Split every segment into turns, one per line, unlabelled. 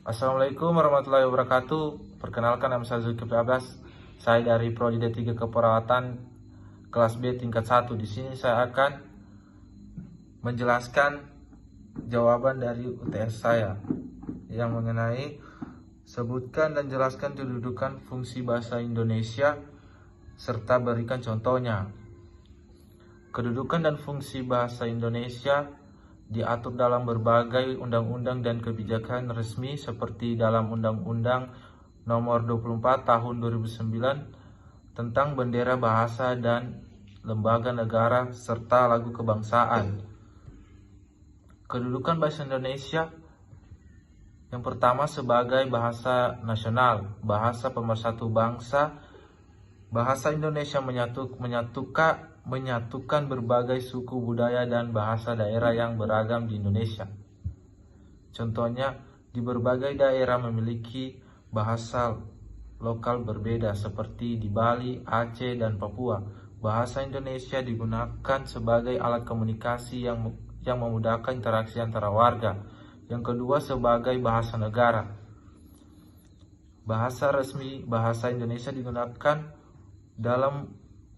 Assalamualaikum warahmatullahi wabarakatuh. Perkenalkan, nama saya Zulkifli Abbas. Saya dari Prodi D3 Keperawatan kelas B tingkat 1. Di sini saya akan menjelaskan jawaban dari UTS saya yang mengenai sebutkan dan jelaskan kedudukan fungsi bahasa Indonesia serta berikan contohnya. Kedudukan dan fungsi bahasa Indonesia diatur dalam berbagai undang-undang dan kebijakan resmi seperti dalam Undang-Undang Nomor 24 Tahun 2009 tentang Bendera Bahasa dan Lembaga Negara serta Lagu Kebangsaan. Kedudukan bahasa Indonesia yang pertama sebagai bahasa nasional, bahasa pemersatu bangsa. Bahasa Indonesia menyatukan berbagai suku, budaya, dan bahasa daerah yang beragam di Indonesia. Contohnya, di berbagai daerah memiliki bahasa lokal berbeda seperti di Bali, Aceh, dan Papua. Bahasa Indonesia digunakan sebagai alat komunikasi yang memudahkan interaksi antara warga. Yang kedua, sebagai bahasa negara. Bahasa resmi bahasa Indonesia digunakan dalam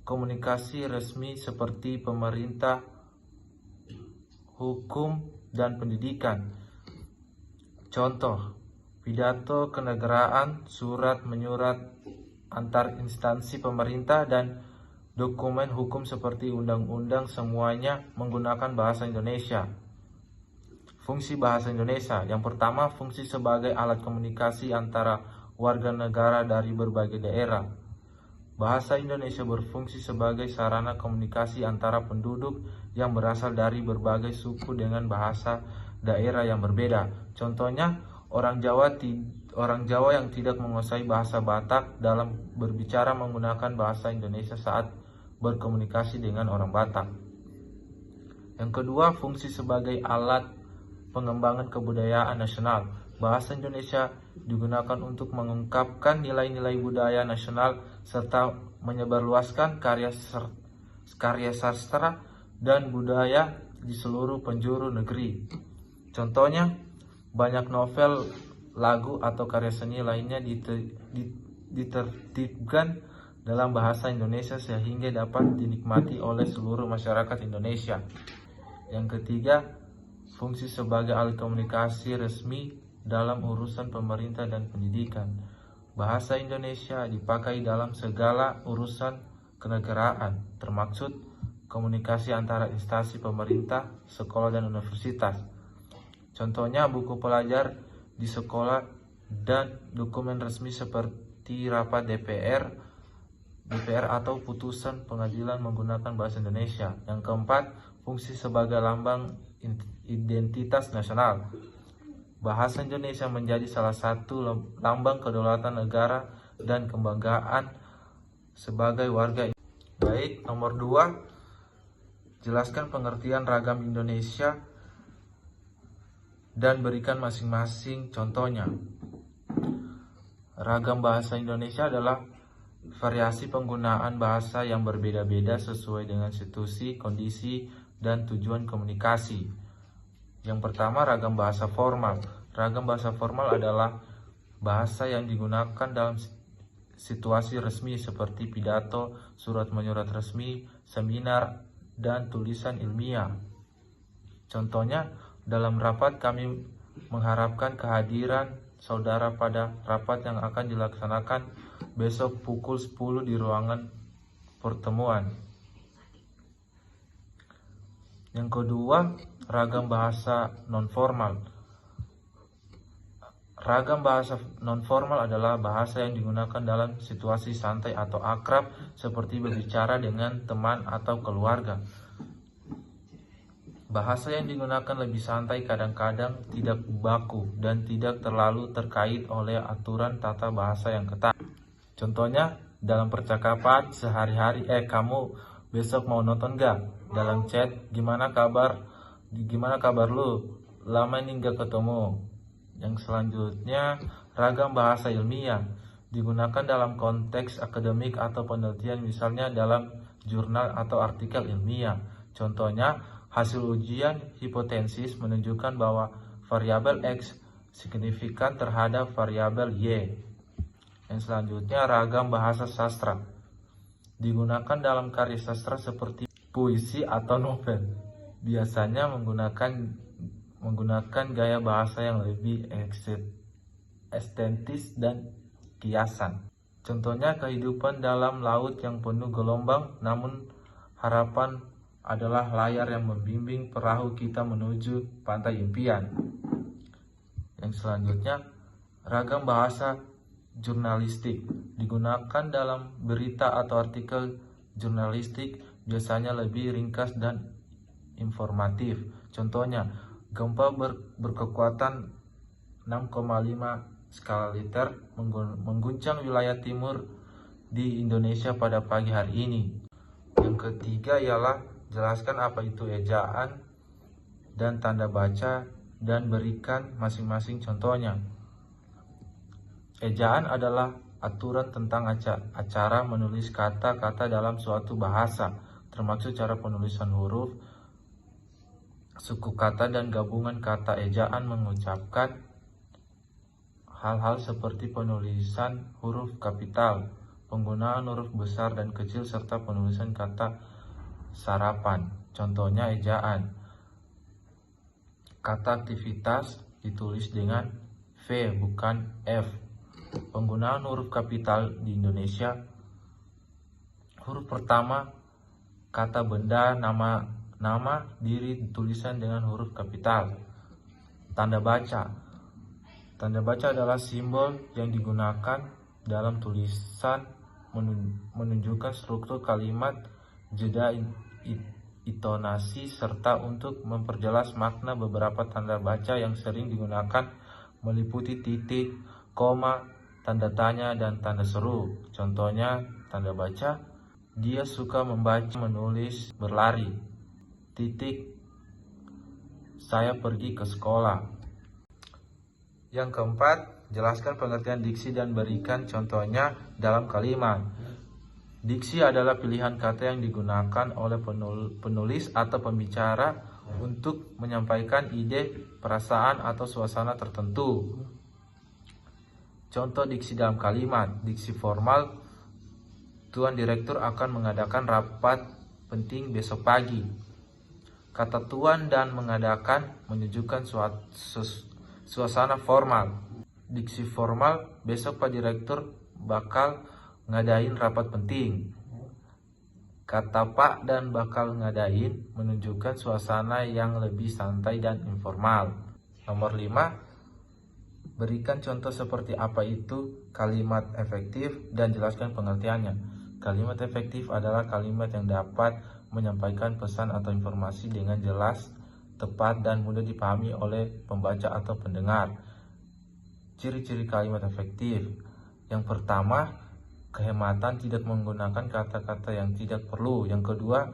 komunikasi resmi seperti pemerintah, hukum, dan pendidikan. Contoh, pidato kenegaraan, surat menyurat antar instansi pemerintah, dan dokumen hukum seperti undang-undang semuanya menggunakan bahasa Indonesia. Fungsi bahasa Indonesia. Yang pertama, fungsi sebagai alat komunikasi antara warga negara dari berbagai daerah. Bahasa Indonesia berfungsi sebagai sarana komunikasi antara penduduk yang berasal dari berbagai suku dengan bahasa daerah yang berbeda. Contohnya, orang Jawa yang tidak menguasai bahasa Batak dalam berbicara menggunakan bahasa Indonesia saat berkomunikasi dengan orang Batak. Yang kedua, fungsi sebagai alat pengembangan kebudayaan nasional. Bahasa Indonesia digunakan untuk mengungkapkan nilai-nilai budaya nasional serta menyebarluaskan karya sastra dan budaya di seluruh penjuru negeri. Contohnya, banyak novel, lagu, atau karya seni lainnya ditertibkan dalam bahasa Indonesia sehingga dapat dinikmati oleh seluruh masyarakat Indonesia. Yang ketiga, fungsi sebagai alat komunikasi resmi dalam urusan pemerintah dan pendidikan. Bahasa Indonesia dipakai dalam segala urusan kenegaraan, termaksud komunikasi antara instansi pemerintah, sekolah, dan universitas. Contohnya, buku pelajar di sekolah dan dokumen resmi seperti rapat DPR atau putusan pengadilan menggunakan bahasa Indonesia. Yang keempat, fungsi sebagai lambang identitas nasional. Bahasa Indonesia menjadi salah satu lambang kedaulatan negara dan kebanggaan sebagai warga. Baik, nomor 2, jelaskan pengertian ragam Indonesia dan berikan masing-masing contohnya. Ragam bahasa Indonesia adalah variasi penggunaan bahasa yang berbeda-beda sesuai dengan situasi, kondisi, dan tujuan komunikasi. Yang pertama, ragam bahasa formal. Ragam bahasa formal adalah bahasa yang digunakan dalam situasi resmi seperti pidato, surat menyurat resmi, seminar, dan tulisan ilmiah. Contohnya, dalam rapat kami mengharapkan kehadiran saudara pada rapat yang akan dilaksanakan besok pukul 10 di ruangan pertemuan. Yang kedua, ragam bahasa nonformal. Ragam bahasa nonformal adalah bahasa yang digunakan dalam situasi santai atau akrab seperti berbicara dengan teman atau keluarga. Bahasa yang digunakan lebih santai, kadang-kadang tidak baku dan tidak terlalu terkait oleh aturan tata bahasa yang ketat. Contohnya, dalam percakapan sehari-hari, kamu besok mau nonton gak? Dalam chat, gimana kabar lu? Lama ini gak ketemu. Yang selanjutnya, ragam bahasa ilmiah digunakan dalam konteks akademik atau penelitian, misalnya dalam jurnal atau artikel ilmiah. Contohnya, hasil ujian hipotesis menunjukkan bahwa variabel X signifikan terhadap variabel Y. Yang selanjutnya, ragam bahasa sastra. Digunakan dalam karya sastra seperti puisi atau novel. Biasanya menggunakan gaya bahasa yang lebih estetis dan kiasan. Contohnya kehidupan dalam laut yang penuh gelombang, namun harapan adalah layar yang membimbing perahu kita menuju pantai impian. Yang selanjutnya, ragam bahasa jurnalistik. Digunakan dalam berita atau artikel jurnalistik, biasanya lebih ringkas dan informatif. Contohnya, gempa berkekuatan 6,5 skala Richter mengguncang wilayah timur di Indonesia pada pagi hari ini. Yang ketiga ialah jelaskan apa itu ejaan dan tanda baca dan berikan masing-masing contohnya. Ejaan adalah aturan tentang cara menulis kata-kata dalam suatu bahasa, termasuk cara penulisan huruf, suku kata, dan gabungan kata. Ejaan mengucapkan hal-hal seperti penulisan huruf kapital, penggunaan huruf besar dan kecil, serta penulisan kata sarapan. Contohnya ejaan. Kata aktivitas ditulis dengan V bukan F. Penggunaan huruf kapital di Indonesia. Huruf pertama kata benda, nama, diri ditulisan dengan huruf kapital. Tanda baca. Tanda baca adalah simbol yang digunakan dalam tulisan menunjukkan struktur kalimat, jeda intonasi, serta untuk memperjelas makna. Beberapa tanda baca yang sering digunakan meliputi titik, koma, tanda tanya, dan tanda seru. Contohnya tanda baca, dia suka membaca, menulis, berlari. Titik, saya pergi ke sekolah. Yang keempat, jelaskan pengertian diksi dan berikan contohnya dalam kalimat. Diksi adalah pilihan kata yang digunakan oleh penulis atau pembicara untuk menyampaikan ide, perasaan, atau suasana tertentu. Contoh diksi dalam kalimat. Diksi formal, Tuan Direktur akan mengadakan rapat penting besok pagi. Kata tuan dan mengadakan menunjukkan suasana formal. Diksi formal, besok Pak Direktur bakal ngadain rapat penting. Kata Pak dan bakal ngadain menunjukkan suasana yang lebih santai dan informal. Nomor 5, berikan contoh seperti apa itu kalimat efektif dan jelaskan pengertiannya. Kalimat efektif adalah kalimat yang dapat menyampaikan pesan atau informasi dengan jelas, tepat, dan mudah dipahami oleh pembaca atau pendengar. Ciri-ciri kalimat efektif. Yang pertama, kehematan, tidak menggunakan kata-kata yang tidak perlu. Yang kedua,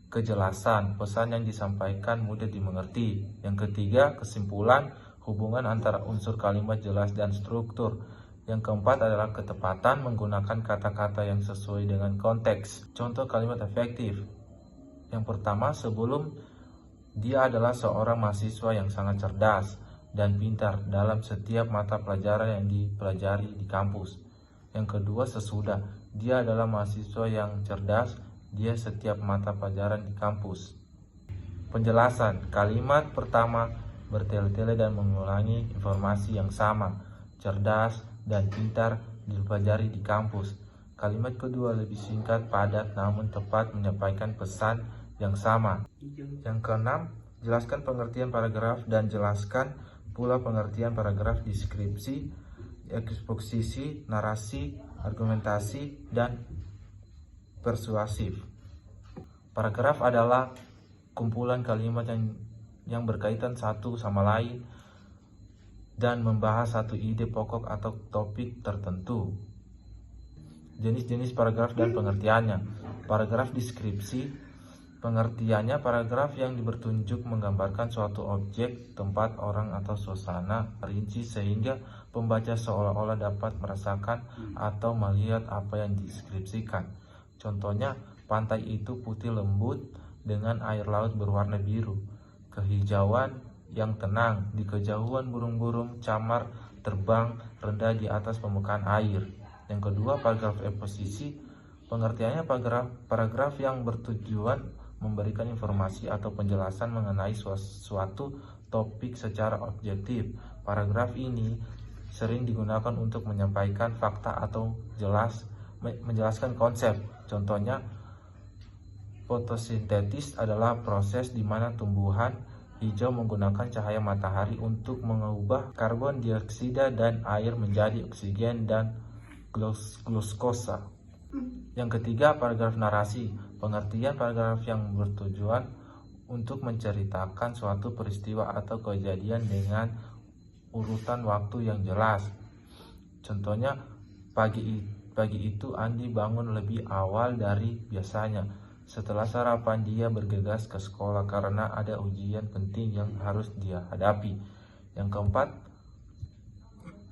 kejelasan, pesan yang disampaikan mudah dimengerti. Yang ketiga, kesimpulan, hubungan antara unsur kalimat jelas dan struktur. Yang keempat adalah ketepatan, menggunakan kata-kata yang sesuai dengan konteks. Contoh kalimat efektif. Yang pertama, sebelum, dia adalah seorang mahasiswa yang sangat cerdas dan pintar dalam setiap mata pelajaran yang dipelajari di kampus. Yang kedua, sesudah, dia adalah mahasiswa yang cerdas di setiap mata pelajaran di kampus. Penjelasan. Kalimat pertama bertele-tele dan mengulangi informasi yang sama. Cerdas dan pintar dipelajari di kampus. Kalimat kedua lebih singkat, padat, namun tepat menyampaikan pesan yang sama. Yang keenam, jelaskan pengertian paragraf dan jelaskan pula pengertian paragraf, deskripsi, eksposisi, narasi, argumentasi, dan persuasif. Paragraf adalah kumpulan kalimat yang berkaitan satu sama lain dan membahas satu ide pokok atau topik tertentu. Jenis-jenis paragraf dan pengertiannya. Paragraf deskripsi. Pengertiannya, paragraf yang bertunjuk menggambarkan suatu objek, tempat, orang, atau suasana rinci sehingga pembaca seolah-olah dapat merasakan atau melihat apa yang dideskripsikan. Contohnya, pantai itu putih lembut dengan air laut berwarna biru. Kehijauan yang tenang. Di kejauhan burung-burung camar terbang rendah di atas permukaan air. Yang kedua, paragraf eksposisi. Pengertiannya paragraf yang bertujuan memberikan informasi atau penjelasan mengenai suatu topik secara objektif. Paragraf ini sering digunakan untuk menyampaikan fakta atau menjelaskan konsep. Contohnya, fotosintesis adalah proses di mana tumbuhan hijau menggunakan cahaya matahari untuk mengubah karbon dioksida dan air menjadi oksigen dan glukosa. Yang ketiga, paragraf narasi. Pengertian paragraf yang bertujuan untuk menceritakan suatu peristiwa atau kejadian dengan urutan waktu yang jelas. Contohnya, pagi itu Andi bangun lebih awal dari biasanya. Setelah sarapan, dia bergegas ke sekolah karena ada ujian penting yang harus dia hadapi. Yang keempat,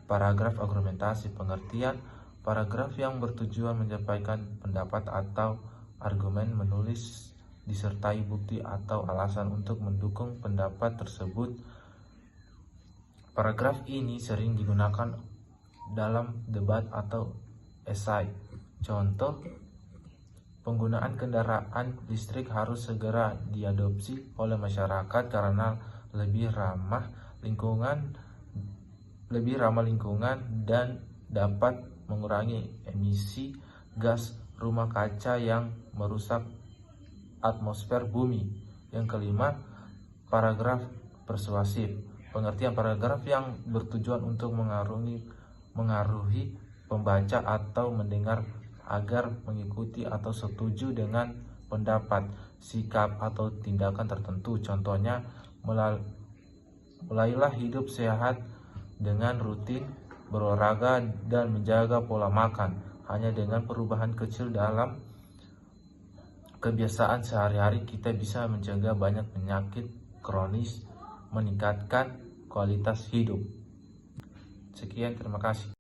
paragraf argumentasi. Pengertian paragraf yang bertujuan menyampaikan pendapat atau argumen, menulis disertai bukti atau alasan untuk mendukung pendapat tersebut. Paragraf ini sering digunakan dalam debat atau esai. Contoh, penggunaan kendaraan listrik harus segera diadopsi oleh masyarakat karena lebih ramah lingkungan dan dapat mengurangi emisi gas rumah kaca yang merusak atmosfer bumi. Yang kelima, paragraf persuasif. Pengertian paragraf yang bertujuan untuk mengaruhi pembaca atau mendengar agar mengikuti atau setuju dengan pendapat, sikap, atau tindakan tertentu. Contohnya, mulailah hidup sehat dengan rutin berolahraga dan menjaga pola makan. Hanya dengan perubahan kecil dalam kebiasaan sehari-hari kita bisa mencegah banyak penyakit kronis, meningkatkan kualitas hidup. Sekian, terima kasih.